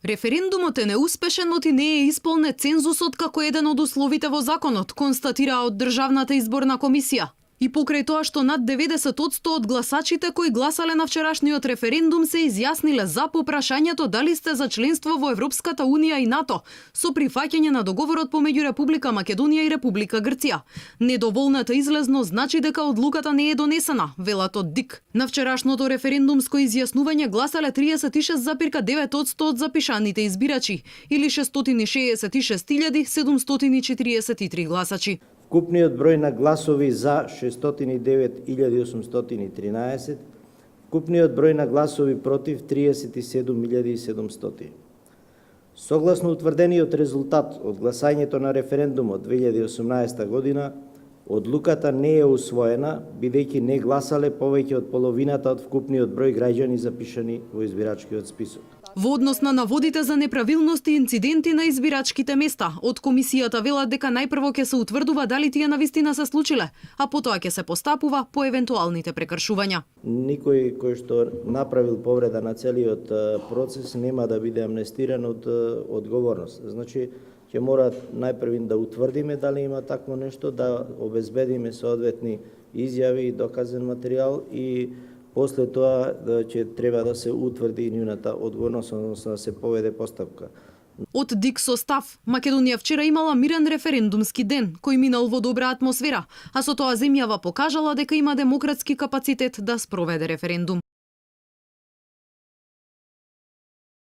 Референдумот е неуспешен, оти не е исполнет цензусот како еден од условите во законот, констатира од Државната изборна комисија. И покрај тоа што над 90% од гласачите кои гласале на вчерашниот референдум се изјасниле за по прашањето дали сте за членство во Европската унија и НАТО, со прифаќање на договорот помеѓу Република Македонија и Република Грција. Недоволната излезно значи дека одлуката не е донесена, велат од ДИК. На вчерашното референдумско изјаснување гласале 36,9% од запишаните избирачи, или 666.743 гласачи. Вкупниот број на гласови за 609.813, вкупниот број на гласови против 37.700. Согласно утврдениот резултат од гласањето на референдумот 2018 година, одлуката не е усвоена, бидејќи не гласале повеќе од половината од вкупниот број граѓани запишани во избирачкиот список. Во однос на наводите за неправилности и инциденти на избирачките места, од комисијата велат дека најпрво ќе се утврдува дали тие навистина се случиле, а потоа ќе се постапува по евентуалните прекршувања. Никој кој што направил повреда на целиот процес нема да биде амнестиран од одговорност. Значи, ќе мора најпрво да утврдиме дали има такво нешто, да обезбедиме соодветни изјави и доказен материјал и после тоа ќе треба да се утврди нивната одговорност, односно да се поведе постапка. Од ДИК состав, Македонија вчера имала мирен референдумски ден, кој минал во добра атмосфера, а со тоа земјава покажала дека има демократски капацитет да спроведе референдум.